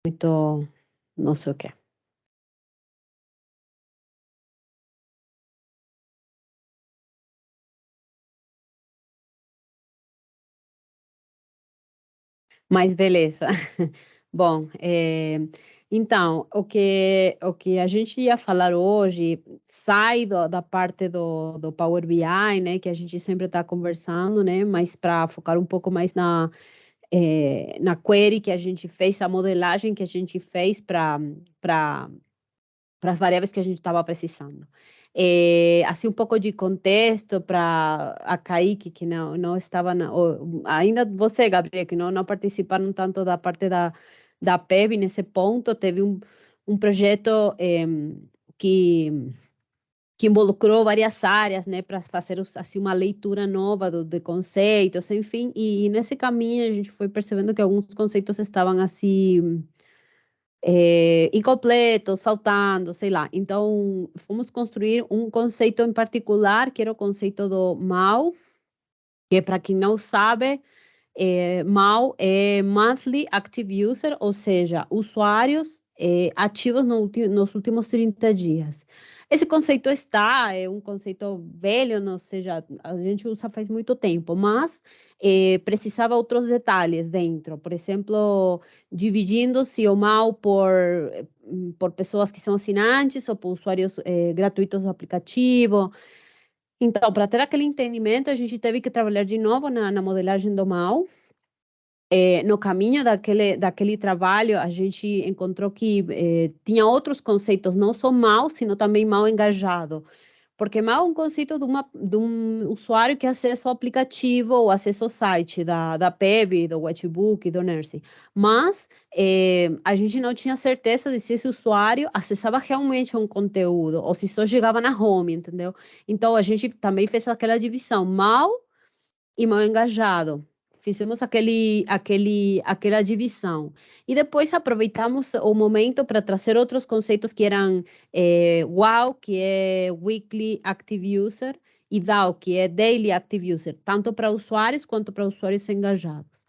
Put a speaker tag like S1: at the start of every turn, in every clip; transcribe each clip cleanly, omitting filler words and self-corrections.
S1: muito não sei o quê. Mas beleza. Bom, então, o que a gente ia falar hoje sai da parte do Power BI, né, que a gente sempre está conversando, né, mas para focar um pouco mais na query que a gente fez, a modelagem que a gente fez para as variáveis que a gente estava precisando. Assim, um pouco de contexto para a Kaique, que não estava, ainda você, Gabriel, que não participaram tanto da parte da PEB nesse ponto, teve um projeto que, que involucrou várias áreas, né, para fazer assim, uma leitura nova de conceitos, enfim, e nesse caminho a gente foi percebendo que alguns conceitos estavam assim incompletos, faltando, sei lá. Então, fomos construir um conceito em particular, que era o conceito do MAU, que para quem não sabe, MAU é Monthly Active User, ou seja, usuários ativos nos últimos 30 dias. Esse conceito é um conceito velho, ou seja, a gente usa faz muito tempo, mas precisava outros detalhes dentro. Por exemplo, dividindo-se o MAU por pessoas que são assinantes ou por usuários gratuitos do aplicativo. Então, para ter aquele entendimento, a gente teve que trabalhar de novo na modelagem do MAU. No caminho daquele trabalho, a gente encontrou que tinha outros conceitos, não só mal, sino também mal engajado. Porque mal é um conceito de um usuário que acessa o aplicativo ou acessa o site da PEB, do Watchbook, do Nursing. Mas a gente não tinha certeza de se esse usuário acessava realmente um conteúdo ou se só chegava na home, entendeu? Então, a gente também fez aquela divisão, mal e mal engajado. Fizemos aquela divisão. E depois aproveitamos o momento para trazer outros conceitos que eram WOW, que é Weekly Active User, e DAO, que é Daily Active User, tanto para usuários quanto para usuários engajados.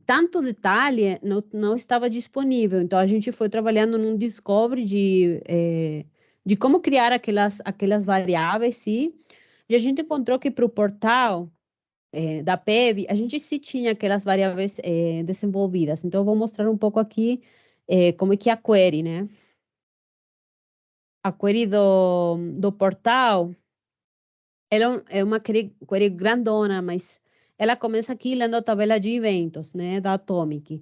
S1: Tanto detalhe não estava disponível, então a gente foi trabalhando num discovery de como criar aquelas variáveis, e a gente encontrou que para o portal da PEB, a gente sim tinha aquelas variáveis desenvolvidas. Então, eu vou mostrar um pouco aqui como é que é a query, né? A query do portal, ela é uma query grandona, mas ela começa aqui lendo a tabela de eventos, né, da Atomic,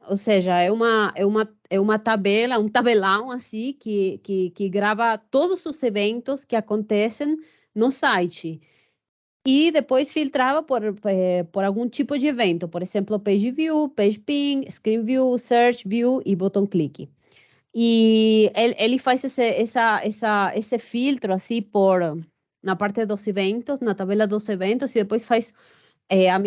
S1: ou seja, é uma tabela, um tabelão assim, que grava todos os eventos que acontecem no site. E depois filtrava por algum tipo de evento, por exemplo, page view, page ping, screen view, search view e botão clique. E ele faz esse filtro assim na parte dos eventos, na tabela dos eventos, e depois faz a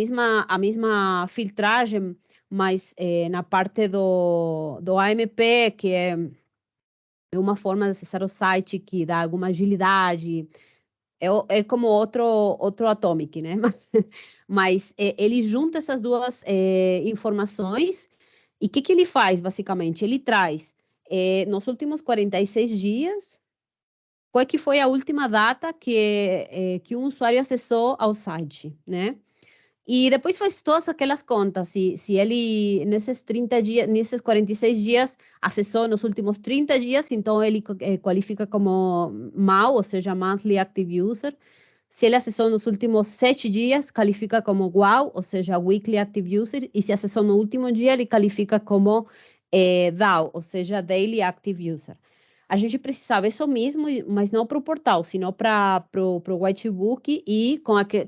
S1: mesma filtragem, mas na parte do AMP, que é uma forma de acessar o site que dá alguma agilidade. É como outro Atomic, né? Mas ele junta essas duas informações e o que ele faz, basicamente? Ele traz, nos últimos 46 dias, qual que foi a última data que um usuário acessou ao site, né? E depois faz todas aquelas contas, se ele nesses 30 dias, nesses 46 dias, acessou nos últimos 30 dias, então ele qualifica como MAU, ou seja, Monthly Active User. Se ele acessou nos últimos 7 dias, qualifica como WOW, ou seja, Weekly Active User. E se acessou no último dia, ele qualifica como DAO, ou seja, Daily Active User. A gente precisava isso mesmo, mas não para o portal, sino para o Whitebook e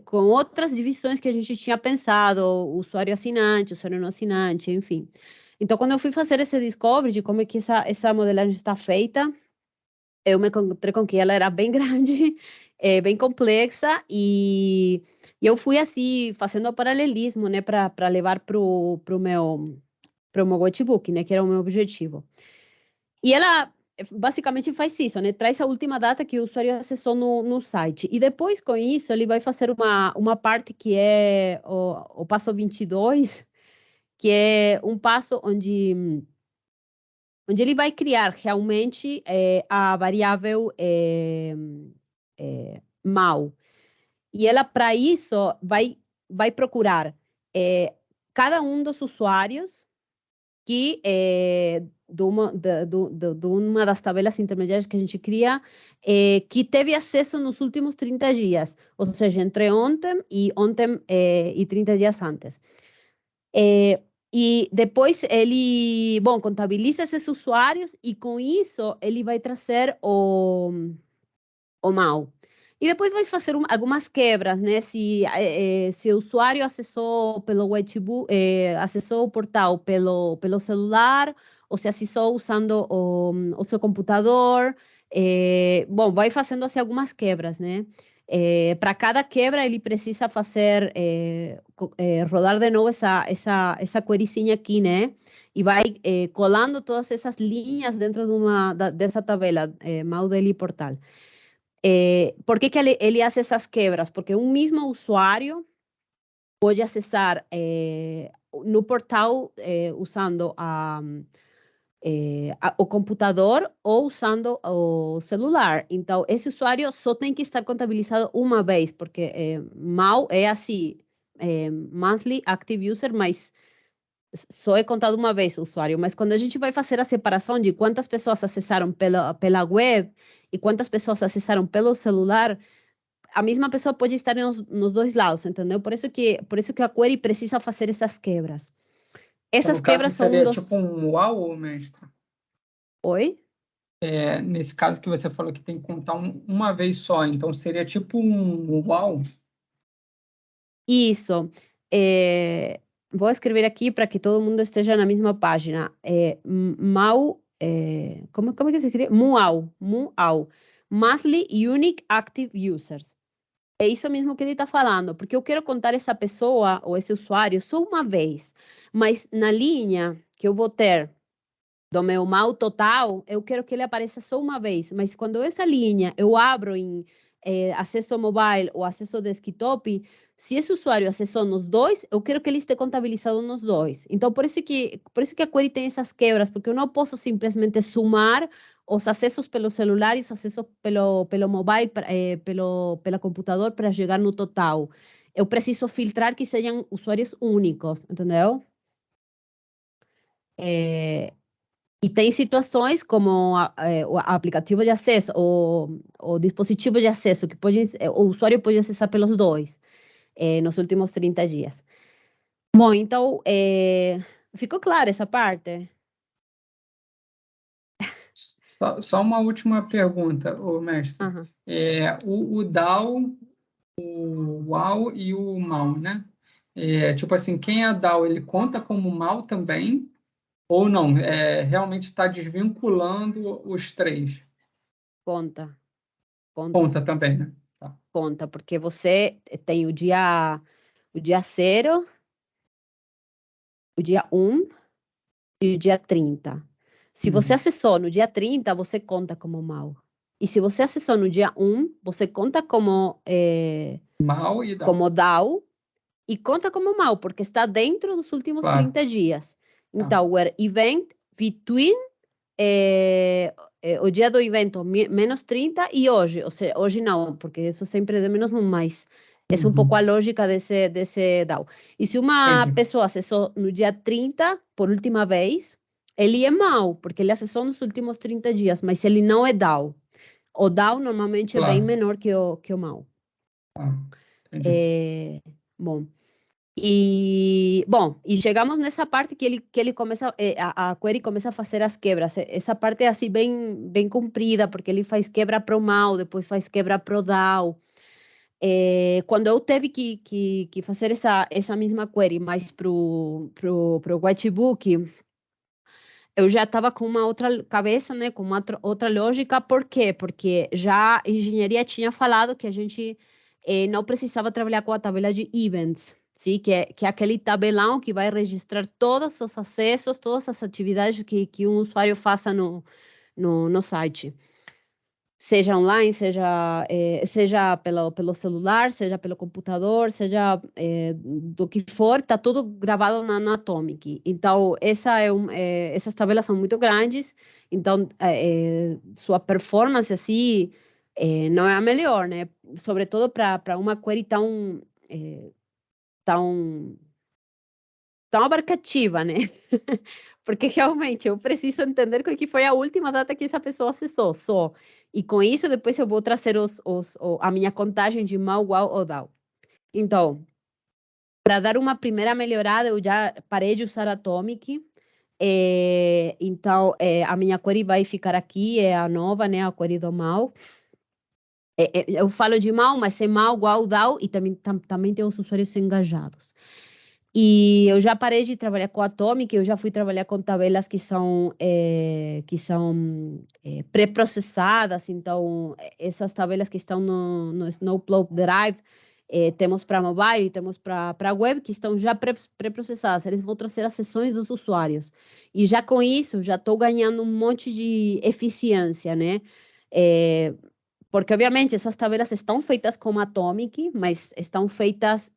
S1: com outras divisões que a gente tinha pensado, usuário assinante, usuário não assinante, enfim. Então, quando eu fui fazer esse discovery de como é que essa modelagem está feita, eu me encontrei com que ela era bem grande, bem complexa, e eu fui assim, fazendo o paralelismo, né, para levar pro meu notebook, né, que era o meu objetivo. E ela basicamente faz isso, né, traz a última data que o usuário acessou no site. E depois, com isso, ele vai fazer uma parte que é o passo 22, que é um passo onde ele vai criar realmente a variável mal. E ela, para isso, vai procurar cada um dos usuários que de uma das tabelas intermediárias que a gente cria, que teve acesso nos últimos 30 dias, ou seja, entre ontem e 30 dias antes. E depois ele, bom, contabiliza esses usuários e com isso ele vai trazer o mal. E depois vai fazer algumas quebras, né? Se o usuário acessou pelo webbook, acessou o portal pelo celular, ou se acessou usando o seu computador. Bom, vai fazendo assim, algumas quebras, né? Para cada quebra, ele precisa fazer, rodar de novo essa queryzinha aqui, né? E vai colando todas essas linhas dentro dessa tabela, mal dele portal. ¿Por qué que ele hace essas quebras? Porque um mesmo usuário pode acessar no portal usando o computador ou usando o celular. Então, esse usuário só tem que estar contabilizado uma vez, porque mal é assim, monthly active user, mas só é contado uma vez o usuário, mas quando a gente vai fazer a separação de quantas pessoas acessaram pela web e quantas pessoas acessaram pelo celular, a mesma pessoa pode estar nos dois lados, entendeu? Por isso que a query precisa fazer essas quebras.
S2: Então,
S1: Essas
S2: no caso,
S1: quebras são um
S2: seria
S1: dos...
S2: tipo um wow, mestre?
S1: Oi?
S2: Nesse caso que você falou que tem que contar uma vez só, então seria tipo um wow?
S1: Isso. Vou escrever aqui para que todo mundo esteja na mesma página. Como é que se escreve? MUAU. Monthly Unique Active Users. É isso mesmo que ele está falando, porque eu quero contar essa pessoa ou esse usuário só uma vez, mas na linha que eu vou ter do meu mal total, eu quero que ele apareça só uma vez, mas quando essa linha eu abro em acesso mobile ou acesso desktop, se esse usuário acessou nos dois, eu quero que ele esteja contabilizado nos dois. Então, por isso que a query tem essas quebras, porque eu não posso simplesmente sumar os acessos pelo celular e os acessos pelo mobile, pela computador para chegar no total. Eu preciso filtrar que sejam usuários únicos, entendeu? É, e tem situações como o aplicativo de acesso, o dispositivo de acesso, que o usuário pode acessar pelos dois nos últimos 30 dias. Bom, então, ficou clara essa parte?
S2: Só uma última pergunta, ô mestre.
S1: Aham.
S2: O DAO, o WAU e o MAU, né? Tipo assim, quem é DAO, ele conta como MAU também? Ou não? Realmente está desvinculando os três?
S1: Conta, conta,
S2: Conta também, né? Tá.
S1: conta, porque você tem o dia 0, o dia 1 e o dia 30. Se você
S2: Uhum.
S1: acessou no dia 30, você conta como mal. E se você acessou no dia 1, você conta
S2: MAU e DAO,
S1: como DAO e conta como mal, porque está dentro dos últimos
S2: claro.
S1: 30 dias.
S2: Tá.
S1: Então, where event between o dia do evento menos 30 e hoje. Ou seja, hoje não, porque isso sempre é de menos um mais. É um pouco a
S2: Uhum.
S1: lógica desse DAO. E se uma
S2: Entendi.
S1: pessoa acessou no dia 30, por última vez, ele é mau, porque ele acessou nos últimos 30 dias, mas ele não é DAO. O DAO normalmente é bem
S2: Claro.
S1: menor que o mau.
S2: Tá. Entendi.
S1: Bom, e chegamos nessa parte que ele começa, a query começa a fazer as quebras. Essa parte é assim bem comprida, porque ele faz quebra pro mal, depois faz quebra pro DAO. Quando eu teve que fazer essa mesma query, mas pro Whitebook, eu já estava com uma outra cabeça, né, com uma outra lógica. Por quê? Porque já a engenharia tinha falado que a gente não precisava trabalhar com a tabela de events, sim? Que é aquele tabelão que vai registrar todos os acessos, todas as atividades que um usuário faça no site. seja online, seja pelo celular, seja pelo computador, seja do que for, está tudo gravado na Atomic. Então, essas tabelas são muito grandes, então sua performance assim não é a melhor, né? Sobretudo para uma query tão, tão abarcativa, né? Porque realmente eu preciso entender qual que foi a última data que essa pessoa acessou, só. E com isso, depois eu vou trazer a minha contagem de mal, uau ou DAO. Então, para dar uma primeira melhorada, eu já parei de usar Atomic. Então, a minha query vai ficar aqui, é a nova, né? A query do mal. Eu falo de mal, mas é mal, uau, DAO, e também tem os usuários engajados. E eu já parei de trabalhar com Atomic, eu já fui trabalhar com tabelas que são pré-processadas, então essas tabelas que estão no Snowplow Drive, temos para mobile, temos para web, que estão já pré-processadas, eles vão trazer as sessões dos usuários. E já com isso, já estou ganhando um monte de eficiência, né? Porque, obviamente, essas tabelas estão feitas como Atomic, mas estão feitas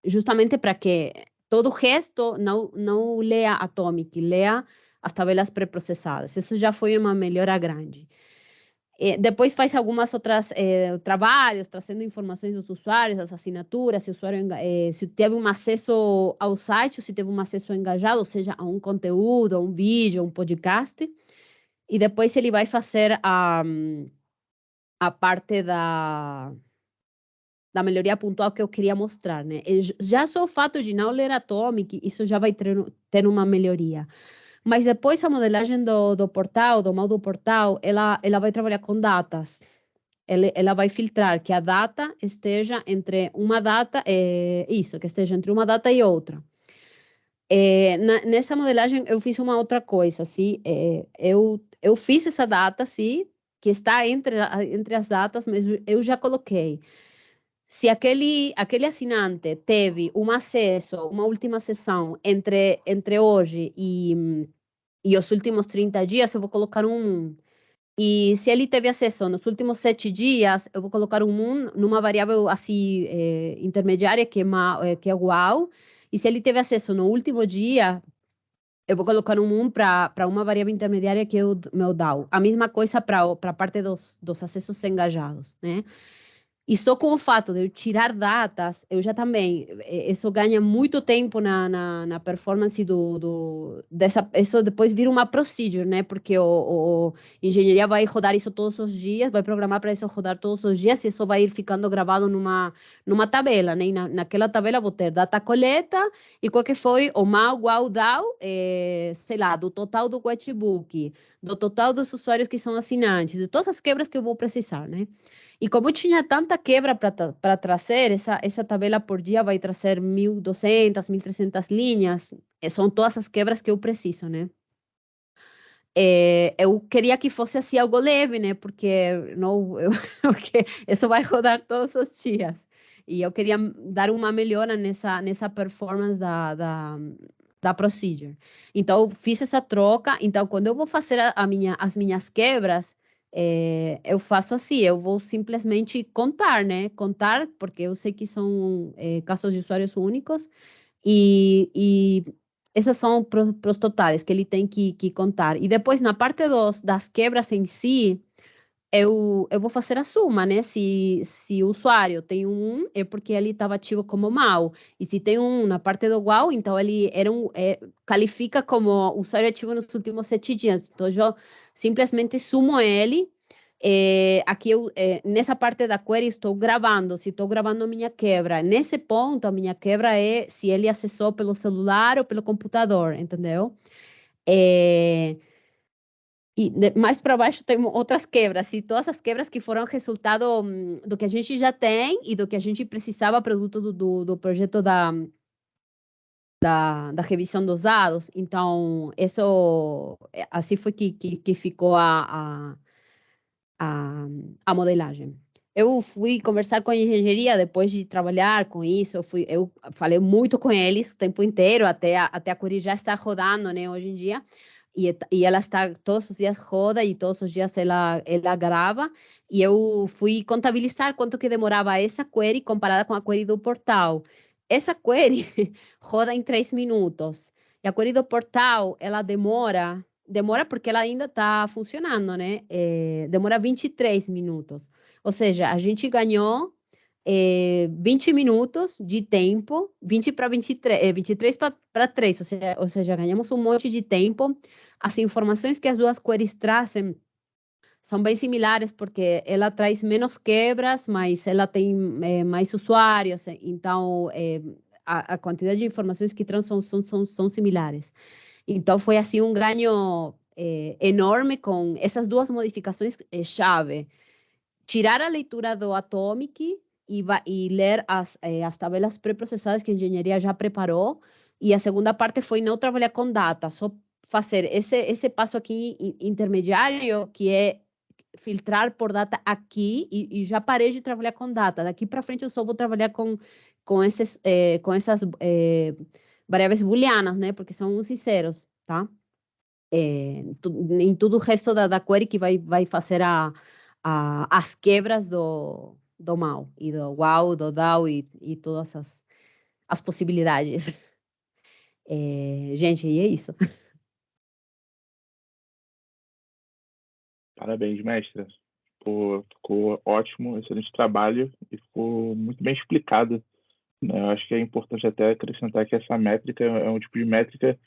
S1: justamente para que todo o resto não leia Atomic, leia as tabelas pré-processadas. Isso já foi uma melhora grande. Depois faz algumas outras trabalhos, trazendo informações dos usuários, das assinaturas, se o usuário se teve um acesso ao site, se teve um acesso engajado, ou seja, a um conteúdo, a um vídeo, a um podcast. E depois ele vai fazer a parte da melhoria pontual que eu queria mostrar, né? Já só o fato de não ler Atomic, isso já vai ter uma melhoria. Mas depois a modelagem do portal, do modo portal, ela vai trabalhar com datas. Ela vai filtrar que a data esteja entre uma data, que esteja entre uma data e outra. Nessa modelagem eu fiz uma outra coisa, assim, eu fiz essa data, assim, que está entre as datas, mas eu já coloquei. Se aquele assinante teve um acesso, uma última sessão entre hoje e os últimos 30 dias, eu vou colocar um. E se ele teve acesso nos últimos 7 dias, eu vou colocar um numa variável assim intermediária que é uau. E se ele teve acesso no último dia, eu vou colocar um para uma variável intermediária que é o meu DAO. A mesma coisa para a parte dos acessos engajados, né? E só com o fato de eu tirar datas, eu já também, isso ganha muito tempo na performance isso depois vira uma procedure, né? Porque o engenharia vai rodar isso todos os dias, vai programar para isso rodar todos os dias e isso vai ir ficando gravado numa tabela, né? E naquela tabela vou ter data coleta e qual que foi o mal, uau, DAO, sei lá, do total do Watchbook, do total dos usuários que são assinantes, de todas as quebras que eu vou precisar, né? E como tinha tanta quebra para trazer, essa tabela por dia vai trazer 1.200, 1.300 linhas. São todas as quebras que eu preciso, né? Eu queria que fosse assim algo leve, né? Porque isso vai rodar todos os dias. E eu queria dar uma melhora nessa performance da procedure. Então, eu fiz essa troca. Então, quando eu vou fazer as minhas quebras, eu faço assim, eu vou simplesmente contar, né? Contar, porque eu sei que são casos de usuários únicos. E essas são para os totais que ele tem que contar. E depois, na parte das quebras em si, eu vou fazer a soma, né? Se o usuário tem um, é porque ele estava ativo como mal. E se tem um na parte do igual, então ele qualifica como usuário ativo nos últimos 7 dias. Então, eu simplesmente sumo ele. Aqui nessa parte da query estou gravando, se estou gravando minha quebra. Nesse ponto, a minha quebra é se ele acessou pelo celular ou pelo computador, entendeu? É, mais para baixo tem outras quebras, e todas as quebras que foram resultado do que a gente já tem e do que a gente precisava, produto do projeto da revisão dos dados. Então, isso, assim foi que ficou a, a modelagem. Eu fui conversar com a engenharia depois de trabalhar com isso. Eu falei muito com eles o tempo inteiro, até a query já está rodando, né, hoje em dia. e ela está, todos os dias roda e todos os dias ela grava, e eu fui contabilizar quanto que demorava essa query comparada com a query do portal. Essa query roda em 3 minutos, e a query do portal, ela demora porque ela ainda está funcionando, né? Demora 23 minutos. Ou seja, a gente ganhou 20 minutos de tempo, 20 para 23, 23 para 3, ou seja, ganhamos um monte de tempo. As informações que as duas queries trazem são bem similares, porque ela traz menos quebras, mas ela tem mais usuários, então a quantidade de informações que traz são similares. Então, foi assim um ganho enorme com essas duas modificações chave. Tirar a leitura do Atomic e ler as tabelas pré-processadas que a engenharia já preparou. E a segunda parte foi não trabalhar com data, só fazer esse passo aqui intermediário, que é filtrar por data aqui, e já parei de trabalhar com data. Daqui para frente eu só vou trabalhar com essas variáveis booleanas, né? Porque são uns e zeros, tá? Em tudo o resto da query que vai fazer as quebras do mal, e do wow, do DAO e todas as possibilidades. Gente, e é isso.
S3: Parabéns, mestra. Ficou ótimo, excelente trabalho e ficou muito bem explicado, né? Eu acho que é importante até acrescentar que essa métrica é um tipo de métrica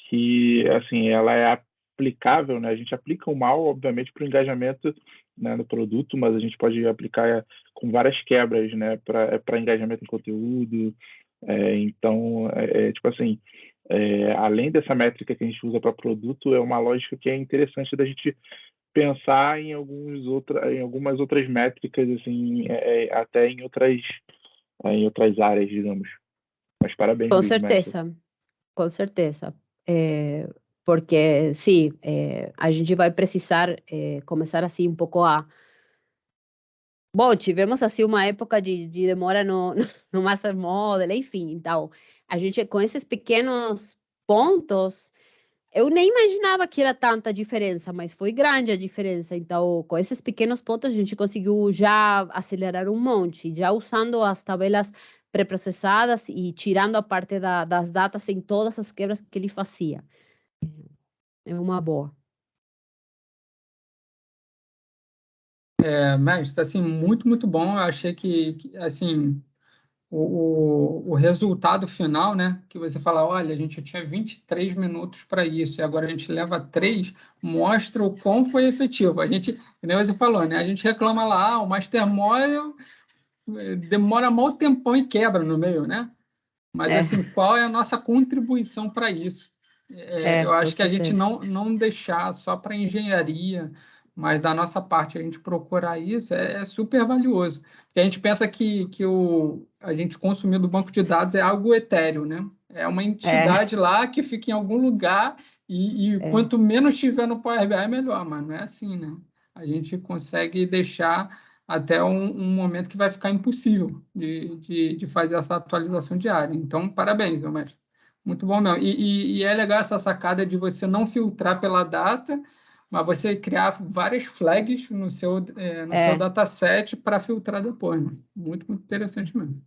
S3: que, assim, ela é aplicável, né? A gente aplica o mal, obviamente, para o engajamento, né, no produto, mas a gente pode aplicar com várias quebras, né, para engajamento em conteúdo. Então, tipo assim, além dessa métrica que a gente usa para produto, é uma lógica que é interessante da gente pensar em algumas outras métricas, assim, até em outras áreas, digamos. Mas parabéns
S1: Com
S3: mesmo, mestre.
S1: certeza, com certeza. Porque, sim, a gente vai precisar começar assim um pouco a... Bom, tivemos assim uma época de demora no Master Model, enfim. Então, a gente com esses pequenos pontos, eu nem imaginava que era tanta diferença, mas foi grande a diferença. Então, com esses pequenos pontos, a gente conseguiu já acelerar um monte, já usando as tabelas pré-processadas e tirando a parte das datas em todas as quebras que ele fazia. É uma boa.
S2: Mestre, assim, muito, muito bom. Eu achei assim, o resultado final, né? Que você fala, olha, a gente tinha 23 minutos para isso, e agora a gente leva 3, mostra o quão foi efetivo. A gente, como você falou, né? A gente reclama lá, o Master Model demora mal tempão e quebra no meio, né? Mas,
S1: É,
S2: assim, qual é a nossa contribuição para isso? Eu
S1: com
S2: acho que a gente
S1: certeza.
S2: não deixar só para engenharia, mas da nossa parte a gente procurar isso é super valioso. Porque a gente pensa que a gente consumir do banco de dados é algo etéreo, né? É uma
S1: É,
S2: entidade lá que fica em algum lugar e
S1: é,
S2: quanto menos tiver no Power BI, melhor, mas não é assim, né? A gente consegue deixar até um momento que vai ficar impossível de fazer essa atualização diária. Então, parabéns, meu mestre. Muito bom mesmo. E é legal essa sacada de você não filtrar pela data, mas você criar várias flags no seu
S1: é,
S2: dataset para filtrar depois, né? Muito, muito interessante mesmo.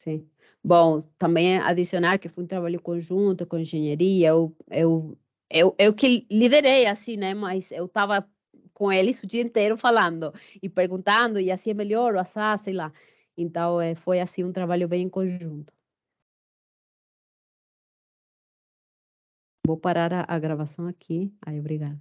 S1: sim. Bom, também adicionar que foi um trabalho conjunto com engenharia, eu que liderei, assim, né? Mas eu estava com eles o dia inteiro falando e perguntando, e assim é melhor, ou assim, sei lá. Então, foi assim um trabalho bem em conjunto. Vou parar a gravação aqui. Ai, obrigada.